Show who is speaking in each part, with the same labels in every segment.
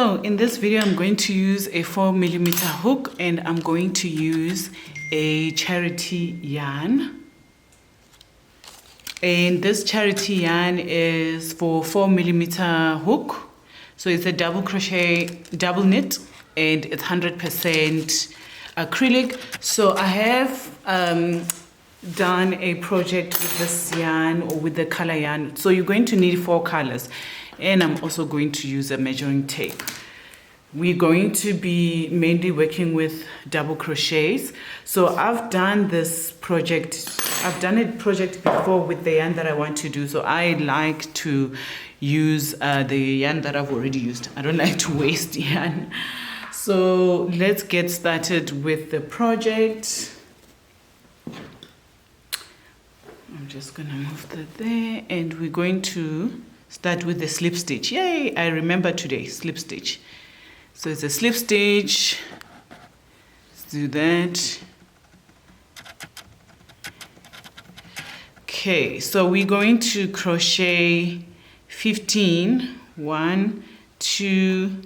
Speaker 1: So in this video, I'm going to use a 4mm hook and I'm going to use a charity yarn. And this charity yarn is for 4mm hook. So it's a double crochet, double knit, and it's 100% acrylic. So I have done a project with this yarn or with the color yarn. So you're going to need 4 colors. And I'm also going to use a measuring tape. We're going to be mainly working with double crochets. So I've done this project, I've done a project before with the yarn that I want to do. So I like to use the yarn that I've already used. I don't like to waste yarn. So let's get started with the project. I'm just gonna move that there, and we're going to start with the slip stitch. Yay, I remember today, slip stitch. So it's a slip stitch. Let's do that. Okay, so we're going to crochet 15. 1, 2,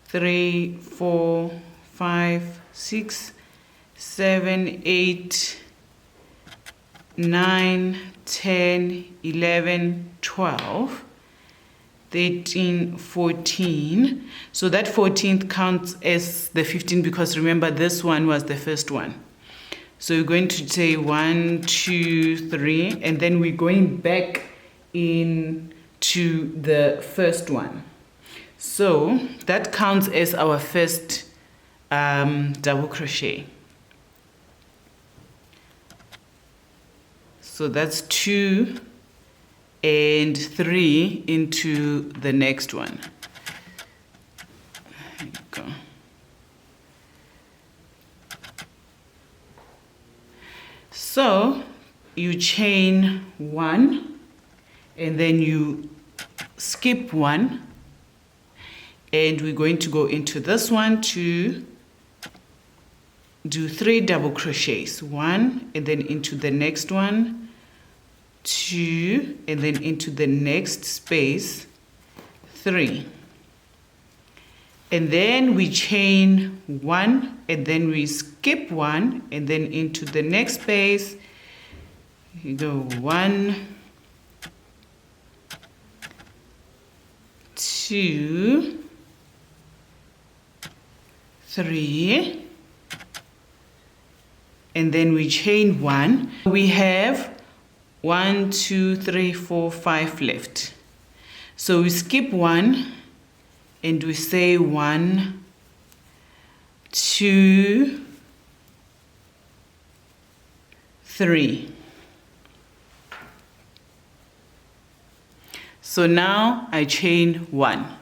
Speaker 1: 3, 4, 5, 6, 7, 8, 9, 10, 11, 12, 13, 14. So that 14th counts as the 15 because remember this one was the first one. So you're going to say 1, 2, 3, and then we're going back into the first one. So that counts as our first double crochet. So that's 2 and 3 into the next one. There you go. So you chain 1 and then you skip 1, and we're going to go into this one to do 3 double crochets. 1 and then into the next one, 2 and then into the next space, 3, and then we chain 1 and then we skip 1 and then into the next space you go 1, 2, 3, and then we chain 1. We have 1, 2, 3, 4, 5 left. So we skip 1 and we say 1, 2, 3. So now I chain 1.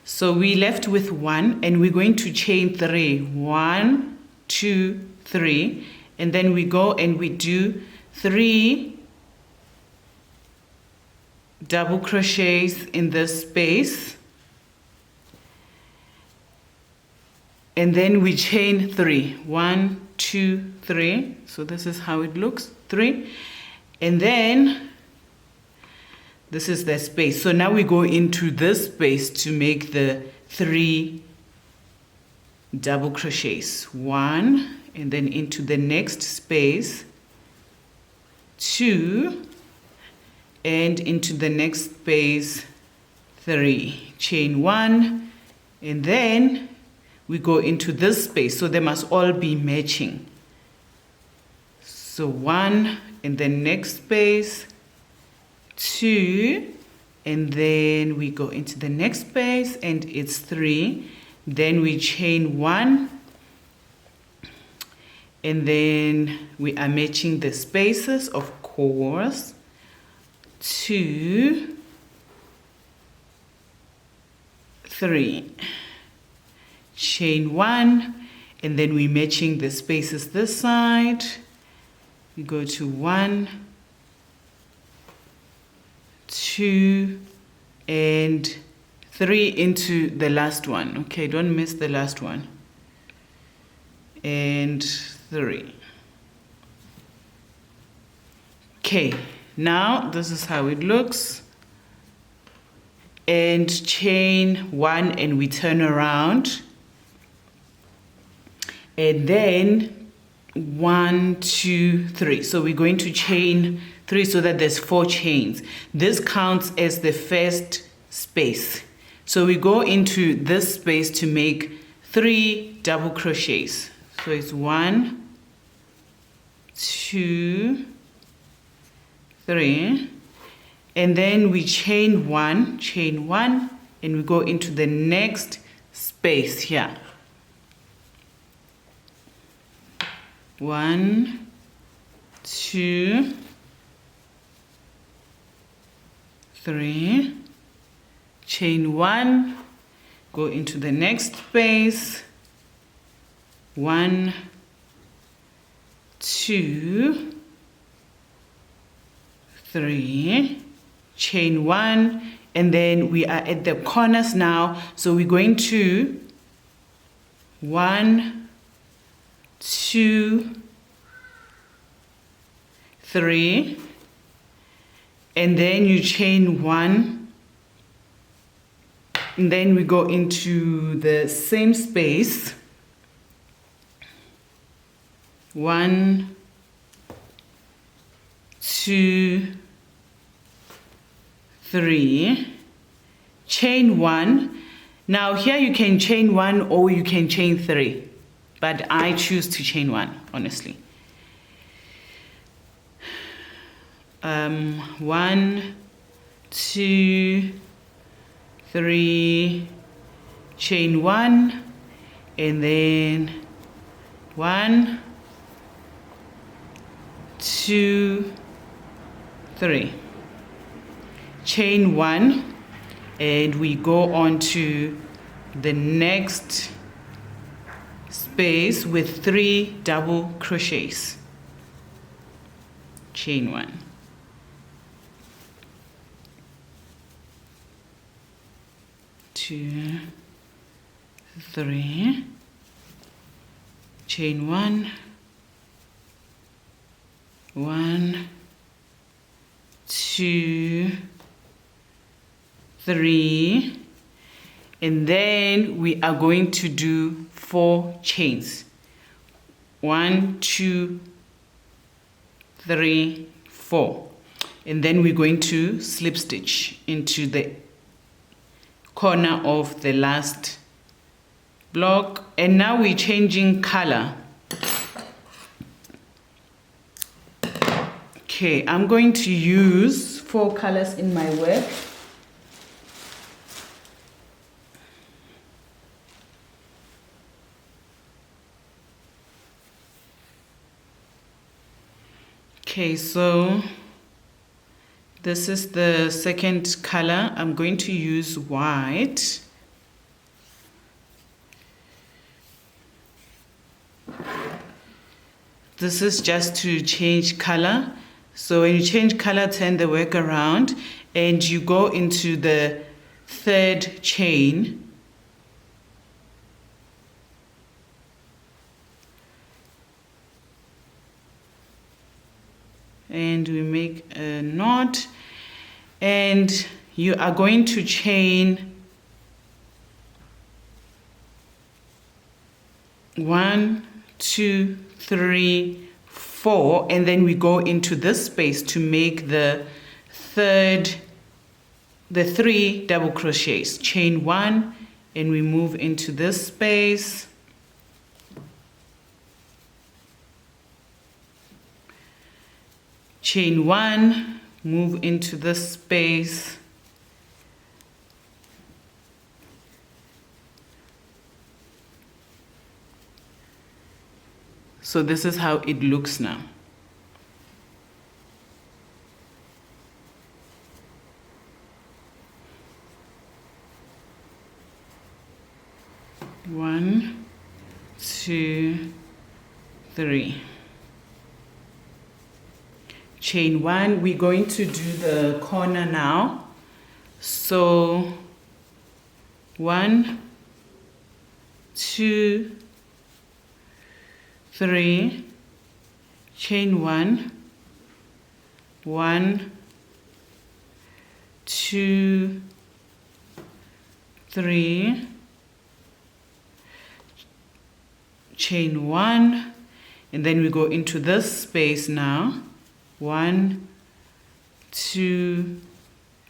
Speaker 1: So we left with 1 and we're going to chain 3. 1, 2, 3. And then we go and we do 3 double crochets in this space. And then we chain 3. 1, 2, 3. So this is how it looks. 3. And then this is the space. So now we go into this space to make the 3 double crochets. 1. And then into the next space, 2, and into the next space, 3. Chain 1, and then we go into this space. So they must all be matching. So 1, and then next space, 2, and then we go into the next space, and it's 3. Then we chain 1. And then we are matching the spaces, of course. 2, 3. Chain 1, and then we're matching the spaces this side. We go to 1, 2, and 3 into the last one. Okay, don't miss the last one. And 3. Okay, now this is how it looks. and chain 1, and we turn around, and then 1, 2, 3. So we're going to chain 3 so that there's 4 chains. This counts as the first space. So we go into this space to make 3 double crochets. So it's 1, 2, 3, and then we chain 1, and we go into the next space here. 1, 2, 3, chain 1, go into the next space. 1, 2, 3, chain 1, and then we are at the corners now, so we're going to 1, 2, 3, and then you chain 1, and then we go into the same space. 1, 2, 3, chain 1. Now here you can chain 1 or you can chain 3, but I choose to chain 1, honestly. 1, 2, 3, chain 1, and then 1, 2, 3, chain 1, and we go on to the next space with 3 double crochets. Chain 1, 2, 3, chain 1, 1, 2, 3, and then we are going to do 4 chains. 1, 2, 3, 4, and then we're going to slip stitch into the corner of the last block. And now we're changing color. Okay, I'm going to use 4 colors in my work. Okay, so this is the second color. I'm going to use white. This is just to change color. So when you change color, turn the work around and you go into the 3rd chain. And we make a knot, and you are going to chain 1, 2, 3, 4, and then we go into this space to make the 3 double crochets. Chain 1, and we move into this space. Chain 1, move into this space. So this is how it looks now. One, 2, 3. Chain 1, we're going to do the corner now. So 1, 2, 3, chain 1, 1, 2, 3, chain 1, and then we go into this space now. 1, 2,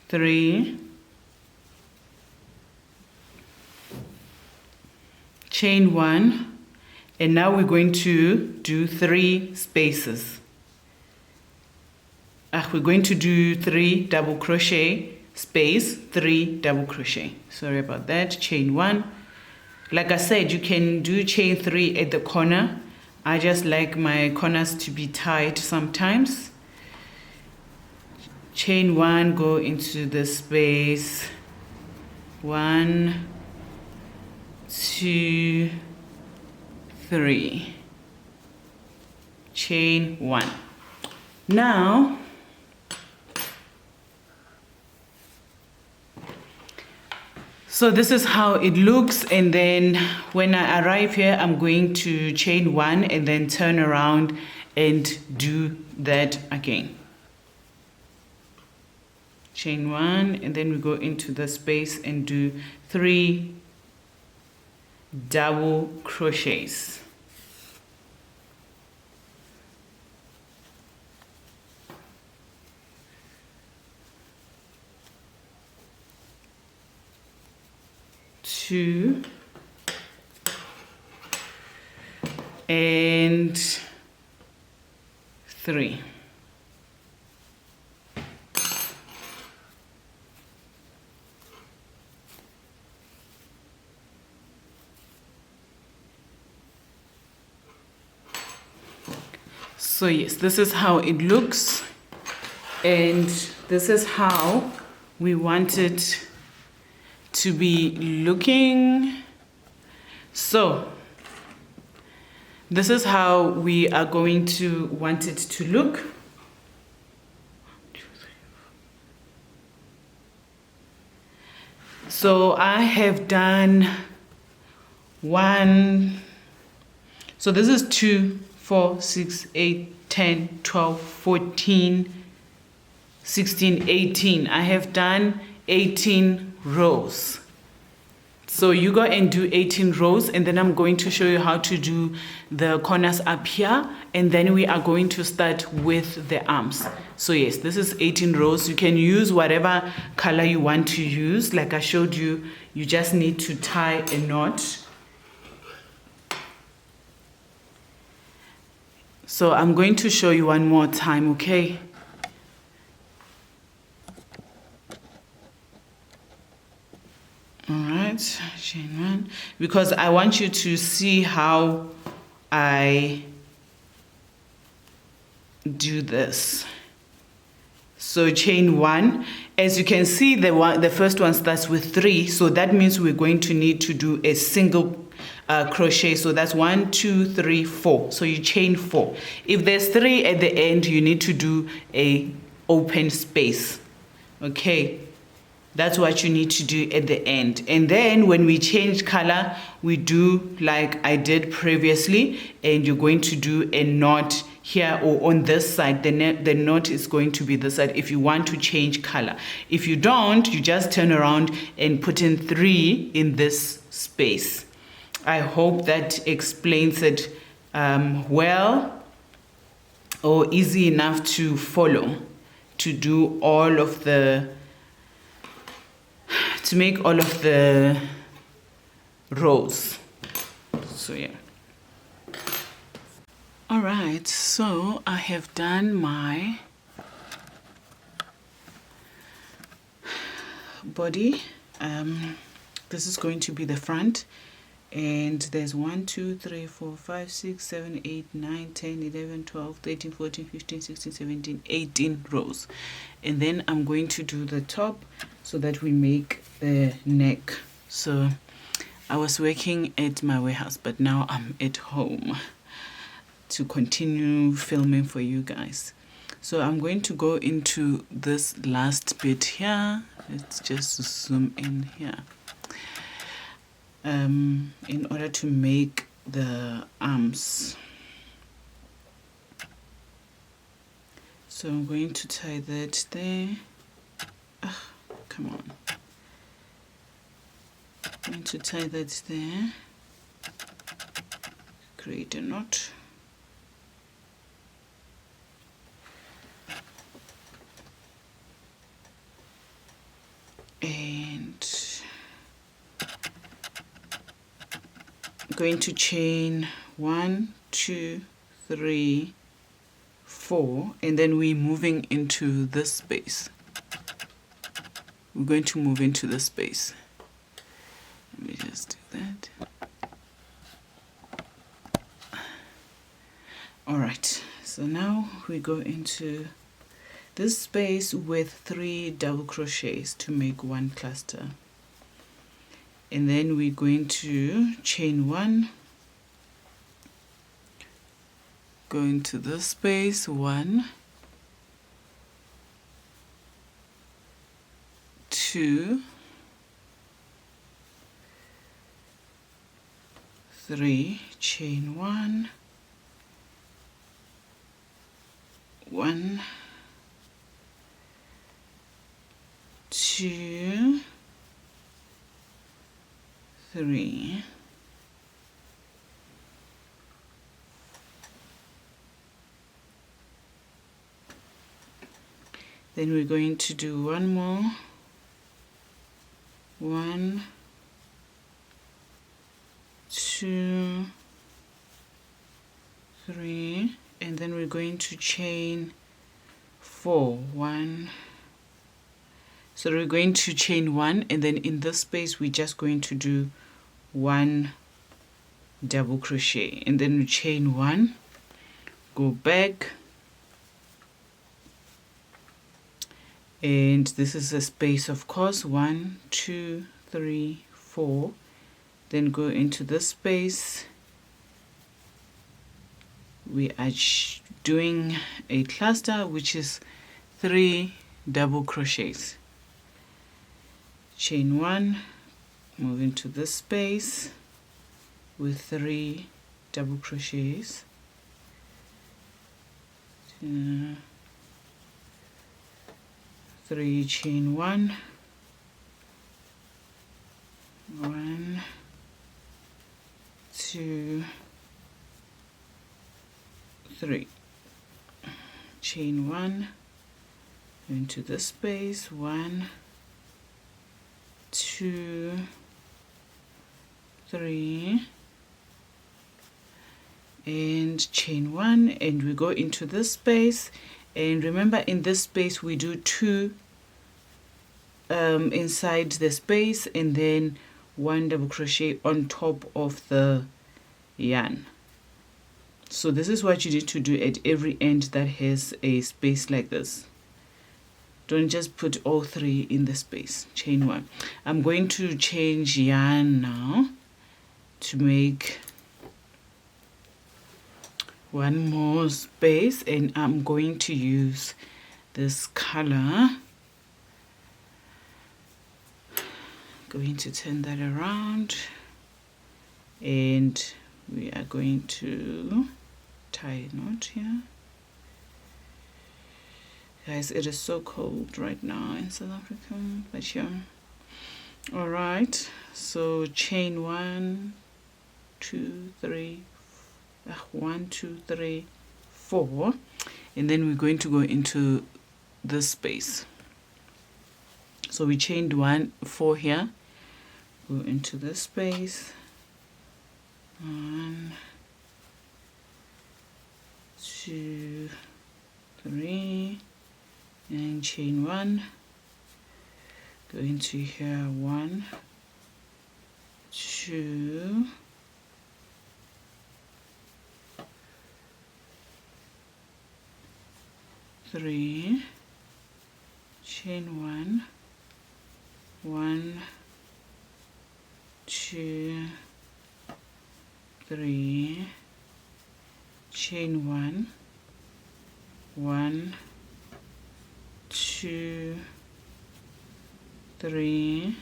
Speaker 1: 3, chain 1, and now we're going to do 3 spaces. We're going to do 3 double crochet, space, 3 double crochet. Sorry about that. Chain 1. Like I said, you can do chain 3 at the corner. I just like my corners to be tight sometimes. Chain 1, go into the space. 1, 2, 3. Chain 1. Now, so this is how it looks, and then when I arrive here, I'm going to chain 1 and then turn around and do that again. Chain 1, and then we go into the space and do 3 double crochets. Two and 3. So yes, this is how it looks, and this is how we want it to be looking. So this is how we are going to want it to look. So I have done 1, so this is 2, 4, 6, 8, 10, 12, 14, 16, 18. I have done 18 rows. So you go and do 18 rows, and then I'm going to show you how to do the corners up here, and then we are going to start with the arms. So yes, this is 18 rows. You can use whatever color you want to use. Like I showed you, you just need to tie a knot. So I'm going to show you one more time, okay? All right, chain 1, because I want you to see how I do this. So chain 1, as you can see, the first one starts with 3, so that means we're going to need to do a single crochet. So that's 1, 2, 3, 4. So you chain 4. If there's 3 at the end, you need to do a open space. Okay, that's what you need to do at the end. And then when we change color, we do like I did previously, and you're going to do a knot here or on this side. The knot is going to be this side if you want to change color. If you don't, you just turn around and put in 3 in this space. I hope that explains it well, or easy enough to follow, to do all of the, to make all of the rows. So yeah. All right, so I have done my body. This is going to be the front, and there's 1, 2, 3, 4, 5, 6, 7, 8, 9, 10, 11, 12, 13, 14, 15, 16, 17, 18 rows. And then I'm going to do the top so that we make the neck. So I was working at my warehouse, but now I'm at home to continue filming for you guys. So I'm going to go into this last bit here. Let's just zoom in here. In order to make the arms. So I'm going to tie that there. Come on. going to tie that there, create a knot, and going to chain 1, 2, 3, 4, and then we're moving into this space. We're going to move into this space. Let me just do that. All right, so now we go into this space with 3 double crochets to make 1 cluster, and then we're going to chain 1, go into this space, 1, 2, 3, chain 1, 1, 2, 3, then we're going to do 1 more, 1, 2, 3, and then we're going to chain 4, 1. So we're going to chain 1, and then in this space we're just going to do 1 double crochet, and then we chain 1, go back, and this is a space, of course, 1, 2, 3, 4, then go into this space. We are doing a cluster, which is 3 double crochets. Chain 1, move into this space with 3 double crochets. 3, chain 1, 1, 2, 3, chain 1 into this space, 1, 2, 3, and chain 1, and we go into this space. And remember, in this space we do 2 inside the space, and then 1 double crochet on top of the yarn. So this is what you need to do at every end that has a space like this. Don't just put all 3 in the space. Chain 1. I'm going to change yarn now to make 1 more space, and I'm going to use this color. Going to turn that around, and we are going to tie a knot here. Guys, it is so cold right now in South Africa, but yeah. All right, so chain 1, 2, 3, 1, 2, 3, 4, and then we're going to go into this space. So we chained 4 here, go into this space, 1, 2, 3, and chain 1, go into here, 1, 2, 3, chain 1, 1, 2, 3, chain 1, 1, 2, 3,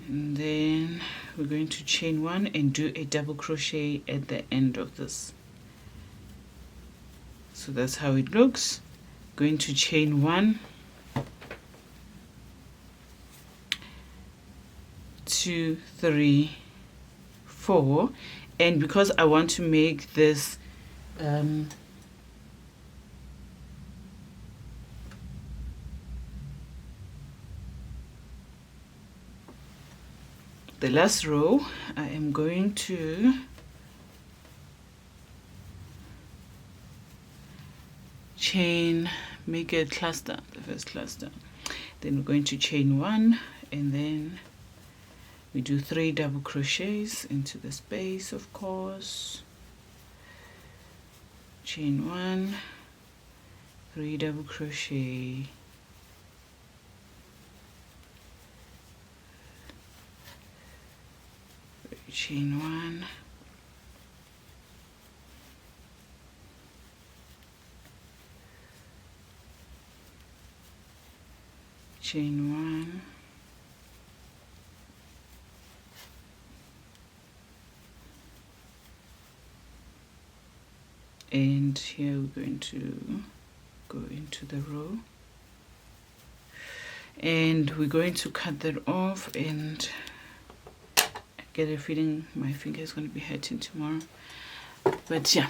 Speaker 1: and then we're going to chain 1 and do a double crochet at the end of this. So that's how it looks. Going to chain 1, 2, 3, 4, and because I want to make this the last row, I am going to chain, make a cluster, the first cluster, then we're going to chain 1, and then we do 3 double crochets into the space, of course, chain 1, 3 double crochet, chain 1, chain 1, and here we're going to go into the row, and we're going to cut that off, and get a feeling my finger is going to be hurting tomorrow, but yeah.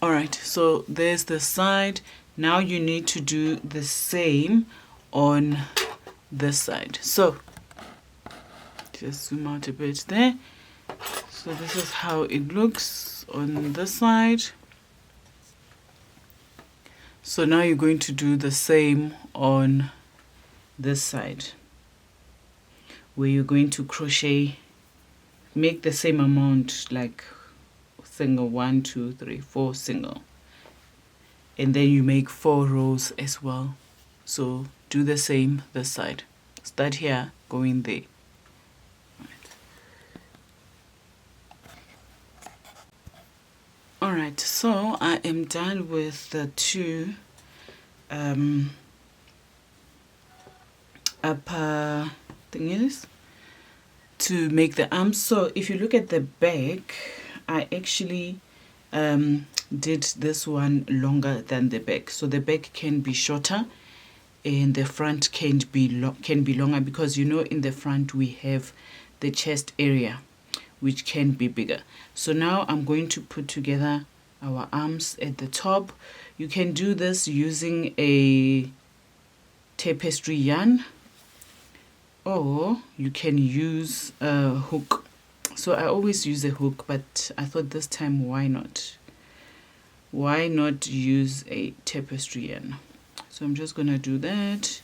Speaker 1: All right, so there's the side. Now you need to do the same on this side. So just zoom out a bit there. So this is how it looks on this side. So now you're going to do the same on this side, where you're going to crochet, make the same amount, like single 1, 2, 3, 4 single, and then you make 4 rows as well. So do the same this side. Start here, go in there. All right, so I am done with the 2 upper thingies to make the arms. So if you look at the back, I actually did this one longer than the back. So the back can be shorter and the front can be longer, because you know in the front we have the chest area which can be bigger. So now I'm going to put together our arms at the top. You can do this using a tapestry yarn, or you can use a hook. So I always use a hook, but I thought this time why not use a tapestry yarn. So I'm just gonna do that.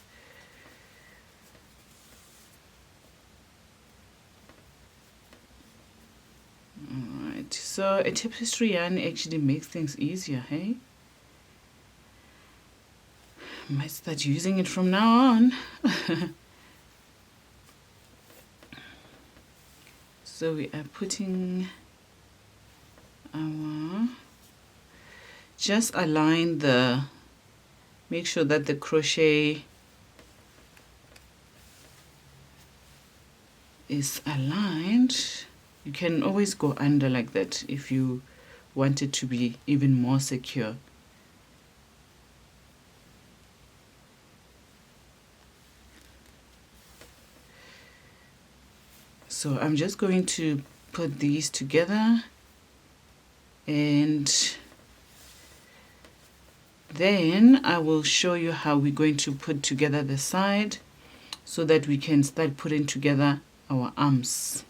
Speaker 1: Alright, so a tapestry yarn actually makes things easier, hey? I might start using it from now on. So we are putting our, just align the, make sure that the crochet is aligned. You can always go under like that if you want it to be even more secure. So I'm just going to put these together, and then I will show you how we're going to put together the side so that we can start putting together our arms.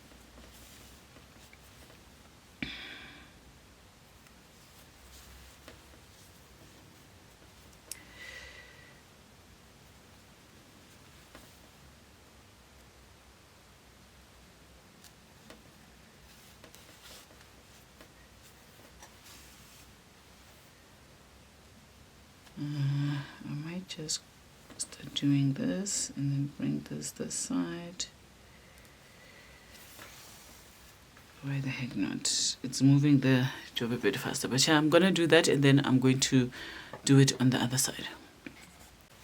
Speaker 1: I might just start doing this and then bring this side. Why the heck not? It's moving the job a bit faster, but yeah, I'm gonna do that and then I'm going to do it on the other side.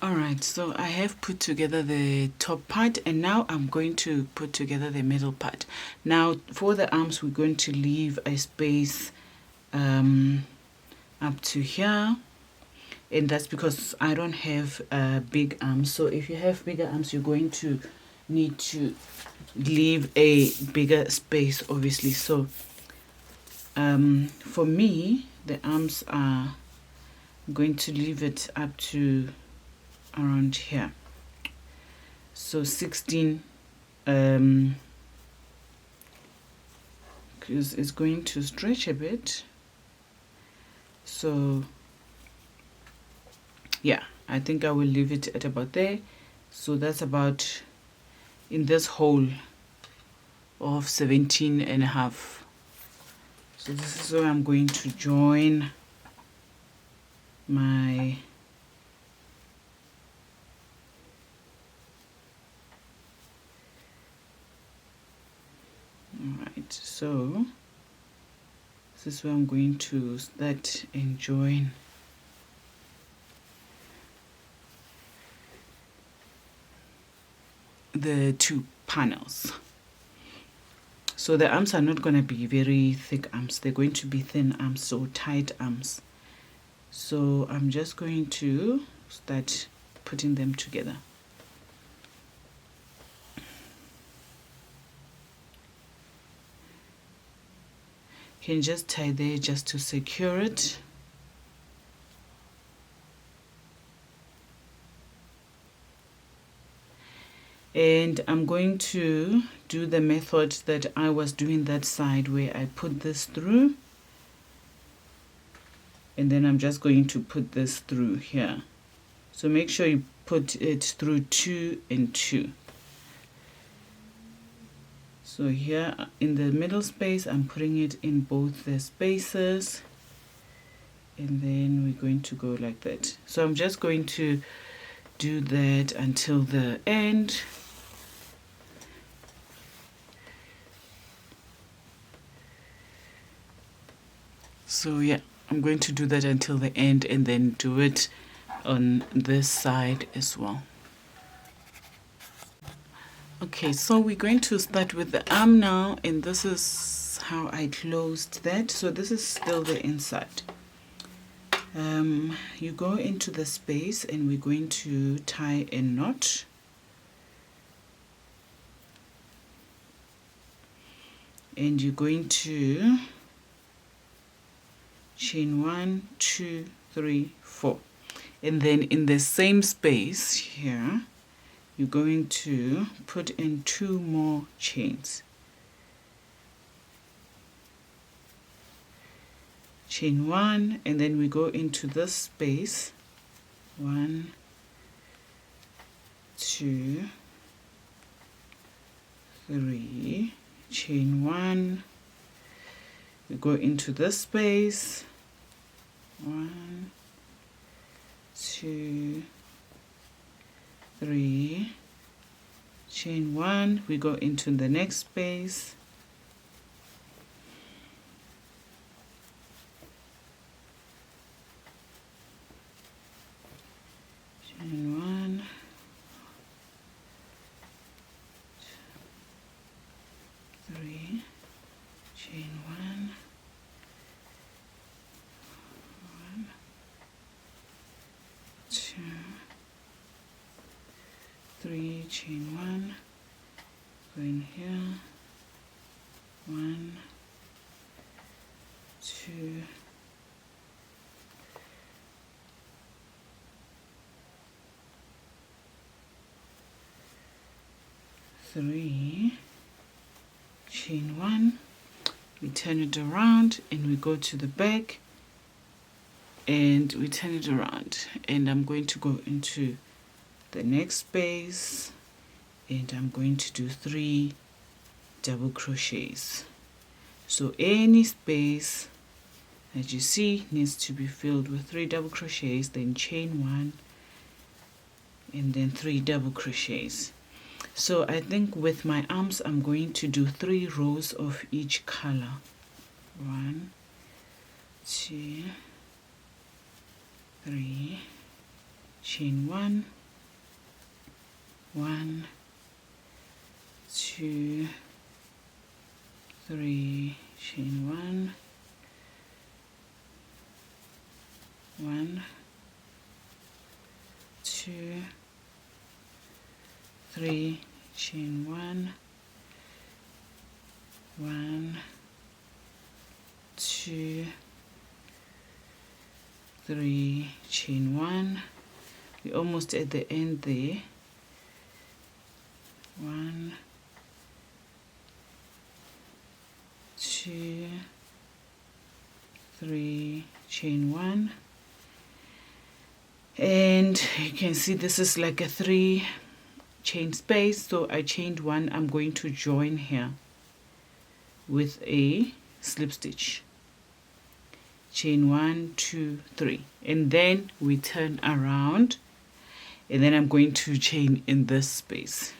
Speaker 1: Alright, so I have put together the top part, and now I'm going to put together the middle part. Now for the arms, we're going to leave a space up to here, and that's because I don't have big arms. So if you have bigger arms, you're going to need to leave a bigger space, obviously. So for me, the arms are going to leave it up to around here, so 16, because it's going to stretch a bit. So yeah, I think I will leave it at about there. So that's about in this hole of 17.5. So this is where I'm going to join my alright, so this is where I'm going to start and join the two panels. So the arms are not going to be very thick arms, they're going to be thin arms, so tight arms. So I'm just going to start putting them together. You can just tie there just to secure it. And I'm going to do the method that I was doing that side, where I put this through, and then I'm just going to put this through here. So make sure you put it through 2 and 2. So here in the middle space, I'm putting it in both the spaces, and then we're going to go like that. So I'm just going to do that until the end. So yeah, I'm going to do that until the end, and then do it on this side as well. Okay, so we're going to start with the arm now, and this is how I closed that. So this is still the inside. You go into the space, and we're going to tie a knot. And you're going to chain 1, 2, 3, 4, and then in the same space here, you're going to put in 2 more chains. Chain 1, and then we go into this space. 1, 2, 3, chain 1. We go into this space. 1, 2, 3, chain 1. We go into the next space. Chain 1, 3, chain 1, 1, 2, 3, chain 1, go in here, 1, 2, 3, chain 1, we turn it around, and we go to the back, and we turn it around, and I'm going to go into the next space, and I'm going to do 3 double crochets. So any space that you see needs to be filled with 3 double crochets, then chain 1, and then 3 double crochets. So I think with my arms, I'm going to do 3 rows of each color. 1, 2, 3, chain 1, 1, 2, 3, chain 1, 1, 2, 3, chain 1, 1, 2, 3, chain 1. We're almost at the end there. 1, 2, 3, chain 1. And you can see this is like a 3 chain space, so I chained 1. I'm going to join here with a slip stitch. Chain 1, 2, 3, and then we turn around, and then I'm going to chain in this space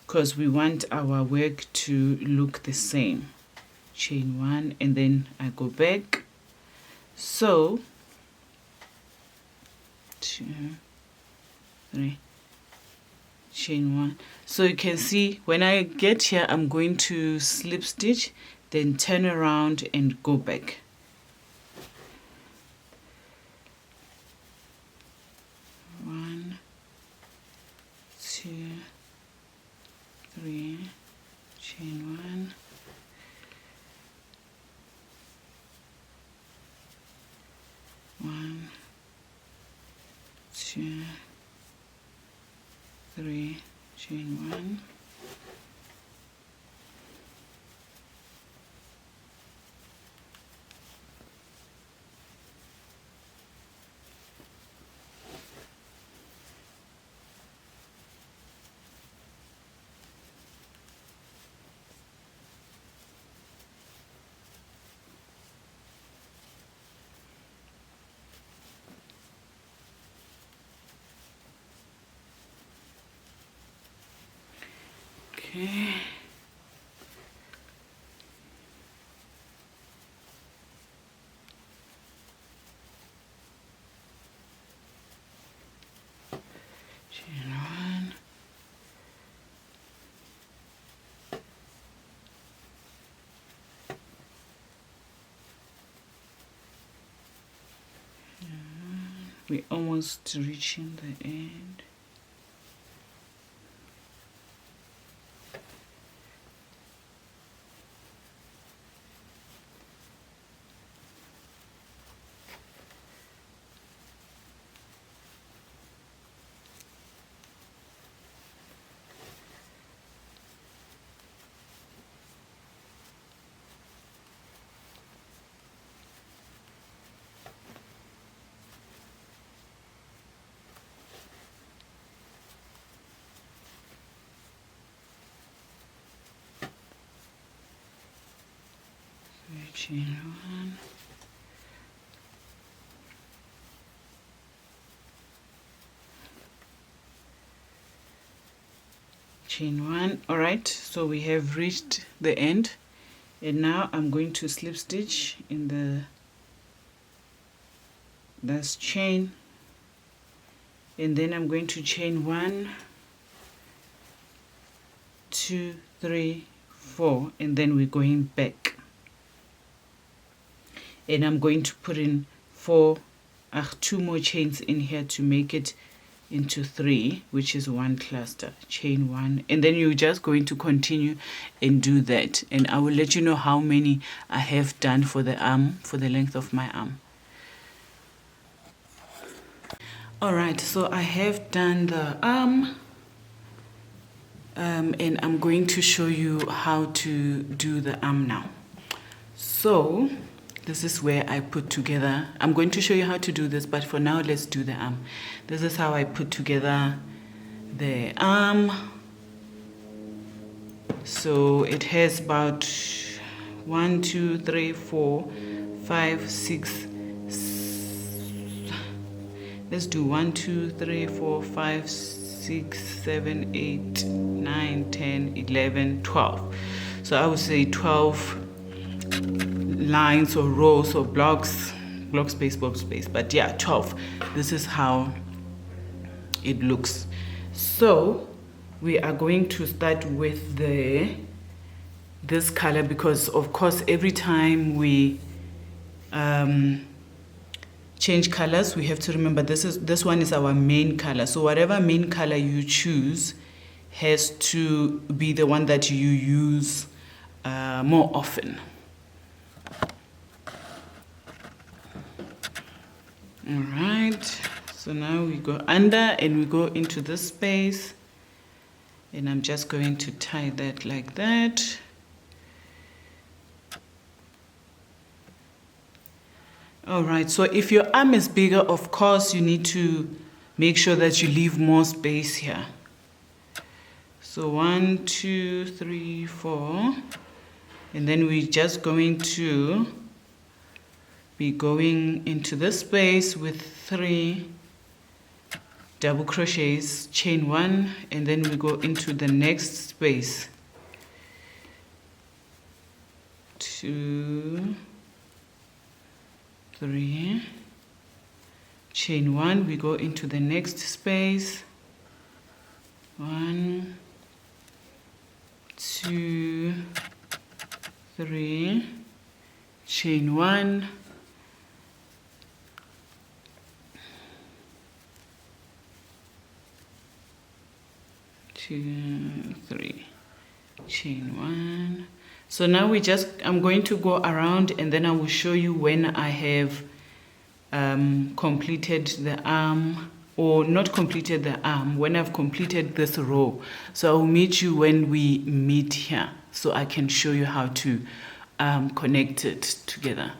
Speaker 1: because we want our work to look the same. Chain 1, and then I go back. So 2, 3, chain 1. So you can see when I get here, I'm going to slip stitch, then turn around and go back. One, 2, 3, chain 1. 1, 2, 3, chain 1. Okay. Chain 1. We're almost reaching the end. Chain 1. Chain 1. All right, so we have reached the end, and now I'm going to slip stitch in this chain, and then I'm going to chain 1, 2, 3, 4, and then we're going back. And I'm going to put in 2 more chains in here to make it into 3, which is 1 cluster. Chain 1, and then you're just going to continue and do that, and I will let you know how many I have done for the arm, for the length of my arm. All right, so I have done the arm, and I'm going to show you how to do the arm now. So this is where I put together, I'm going to show you how to do this, but for now let's do the arm. This is how I put together the arm. So it has about 1, 2, 3, 4, 5, 6, let's do 1, 2, 3, 4, 5, 6, 7, 8, 9, 10, 11, 12. So I would say 12 lines or rows or blocks, block space, but yeah, 12. This is how it looks. So we are going to start with this color, because of course every time we change colors, we have to remember this one is our main color. So whatever main color you choose has to be the one that you use more often. All right, so now we go under and we go into this space, and I'm just going to tie that like that. All right, so if your arm is bigger, of course you need to make sure that you leave more space here. So 1, 2, 3, 4, and then we're just going to be going into this space with 3 double crochets, chain 1, and then we go into the next space. 2, 3, chain 1, we go into the next space. 1, 2, 3, chain 1, 2, 3, chain 1. So now I'm going to go around, and then I will show you when I have completed the arm, or not completed the arm, when I've completed this row. So I'll meet you when we meet here, so I can show you how to connect it together.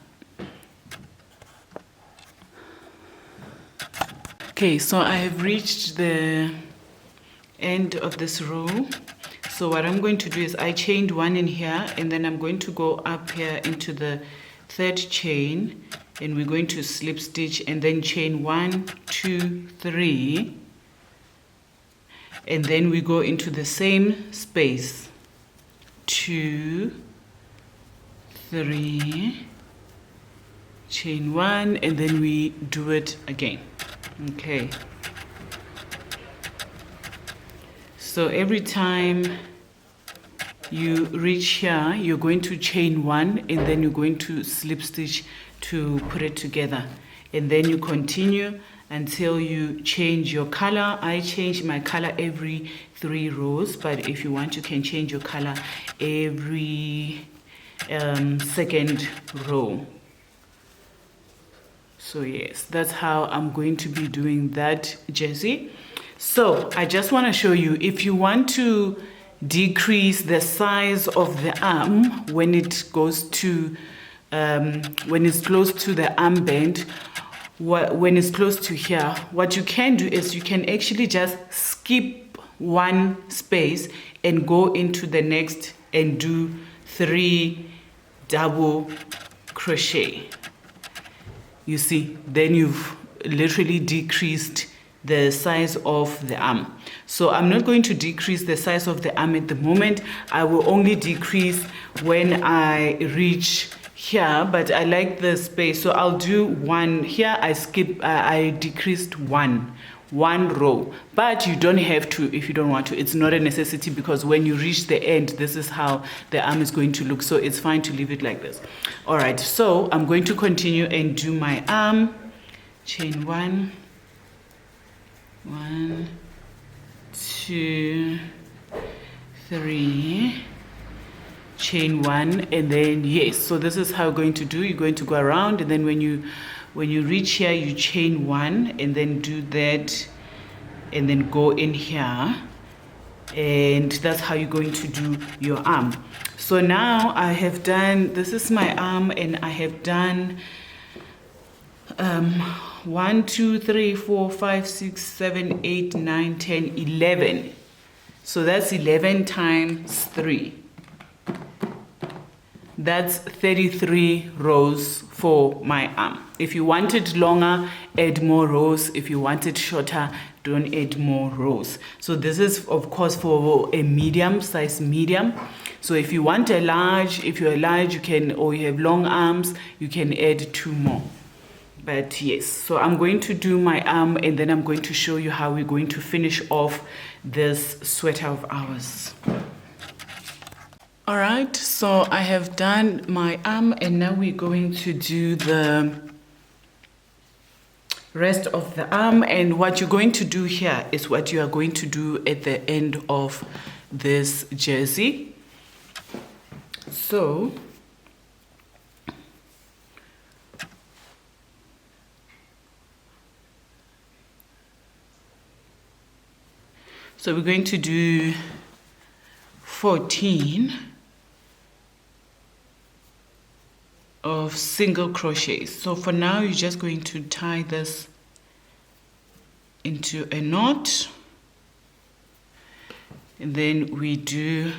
Speaker 1: Okay, so I have reached the end of this row. So what I'm going to do is I chained 1 in here, and then I'm going to go up here into the 3rd chain, and we're going to slip stitch and then chain 1, 2, 3, and then we go into the same space, 2, 3, chain 1, and then we do it again. Okay, so every time you reach here, you're going to chain 1, and then you're going to slip stitch to put it together, and then you continue until you change your color. I change my color every 3 rows, but if you want, you can change your color every 2nd row. So yes, that's how I'm going to be doing that jersey. So I just want to show you, if you want to decrease the size of the arm when it goes to when it's close to the armband, when it's close to here, what you can do is you can actually just skip 1 space and go into the next and do 3 double crochet. You see, then you've literally decreased the size of the arm. So I'm not going to decrease the size of the arm at the moment. I will only decrease when I reach here, but I like the space, so I'll do 1 here. I decreased one row, but you don't have to if you don't want to. It's not a necessity, because when you reach the end, this is how the arm is going to look, so it's fine to leave it like this. All right, so I'm going to continue and do my arm. Chain 1, 1, 2, 3, chain 1, and then yes, so this is how you're going to do. You're going to go around, and then when you reach here, you chain 1 and then do that, and then go in here, and that's how you're going to do your arm. So now I have done, this is my arm, and I have done 1, 2, 3, 4, 5, 6, 7, 8, 9, 10, 11. So that's 11 times 3. That's 33 rows for my arm. If you want it longer, add more rows. If you want it shorter, don't add more rows. So this is, of course, for a medium size medium. So if you want a large, if you're large, you can, or you have long arms, you can add 2 more. But yes, so I'm going to do my arm, and then I'm going to show you how we're going to finish off this sweater of ours. All right, so I have done my arm, and now we're going to do the rest of the arm. And what you're going to do here is what you are going to do at the end of this jersey. So we're going to do 14 of single crochets. So for now, you're just going to tie this into a knot, and then we do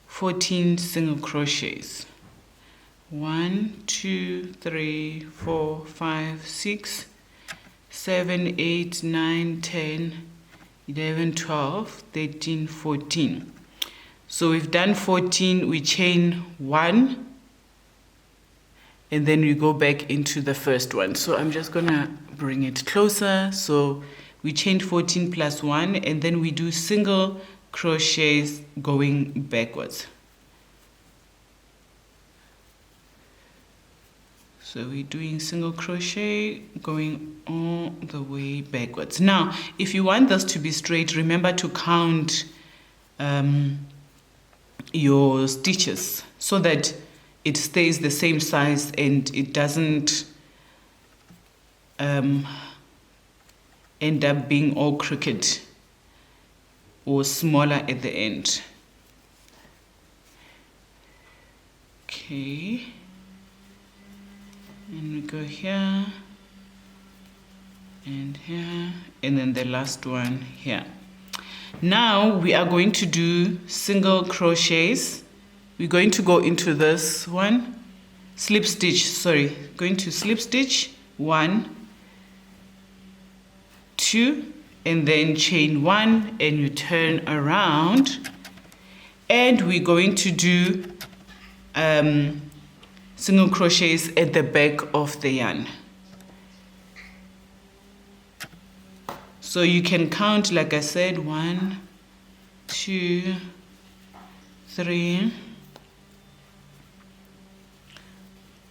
Speaker 1: 14 single crochets. 1 2 3 4 5 6 7 8 9 10 11 12 13 14. So we've done 14, we chain 1, and then we go back into the first one. So I'm just gonna bring it closer. So we chain 14 plus 1, and then we do single crochets going backwards. So we're doing single crochet going all the way backwards. Now, if you want this to be straight, remember to count your stitches so that it stays the same size and it doesn't end up being all crooked or smaller at the end. Okay, and we go here and here, and then the last one here. Now we are going to do single crochets. We're going to go into this one, slip stitch, going to slip stitch 1 2, and then chain 1, and you turn around, and we're going to do single crochets at the back of the yarn. So you can count, like I said, 1 2 3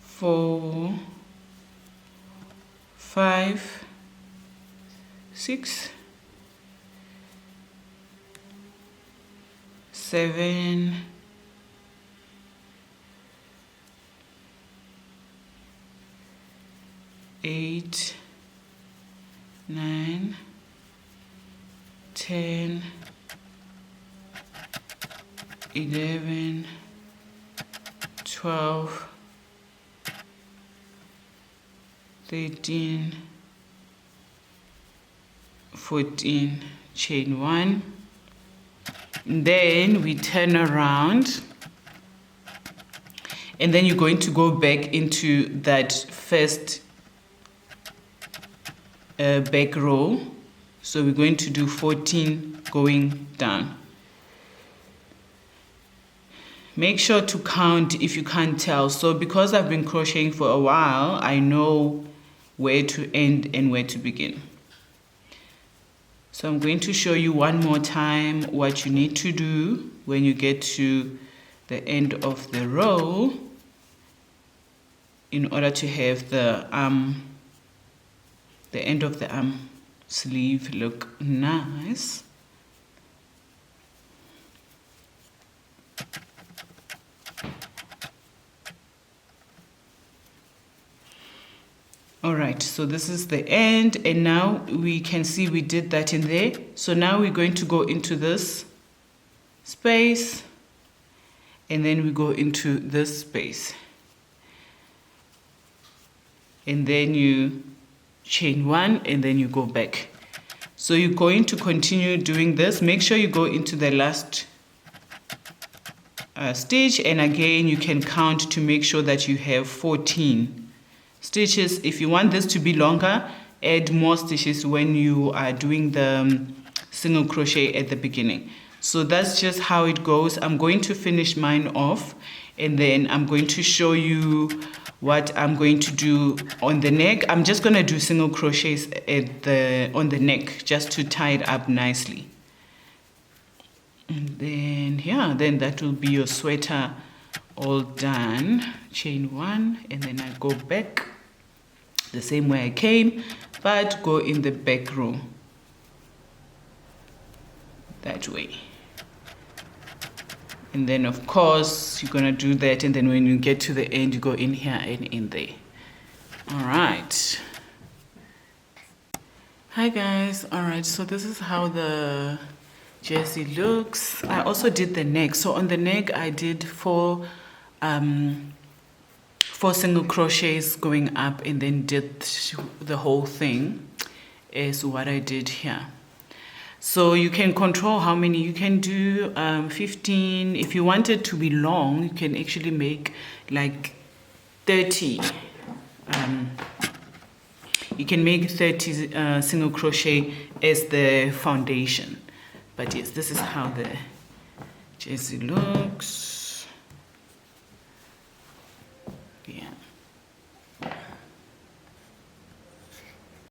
Speaker 1: 4 5 6 7 8 9 10 11 12 13 14, chain 1, then we turn around, and then you're going to go back into that first back row. So we're going to do 14 going down. Make sure to count if you can't tell. So because I've been crocheting for a while, I know where to end and where to begin. So I'm going to show you one more time what you need to do when you get to the end of the row in order to have the end of the arm sleeve look nice. All right, so this is the end, and now we can see we did that in there. So now we're going to go into this space, and then we go into this space, and then you chain 1, and then you go back. So you're going to continue doing this. Make sure you go into the last stitch, and again you can count to make sure that you have 14 stitches. If you want this to be longer, add more stitches when you are doing the single crochet at the beginning. So that's just how it goes. I'm going to finish mine off, and then I'm going to show you what I'm going to do on the neck. I'm just going to do single crochets on the neck just to tie it up nicely. And then yeah, then that will be your sweater all done. Chain 1, and then I go back the same way I came, but go in the back row that way. And then of course you're gonna do that, and then when you get to the end you go in here and in there. All right, hi guys. All right, so this is how the jersey looks. I also did the neck. So on the neck I did four single crochets going up, and then did the whole thing is what I did here. So you can control how many you can do. 15. If you want it to be long, you can actually make like 30. You can make 30 single crochet as the foundation. But yes, this is how the jersey looks.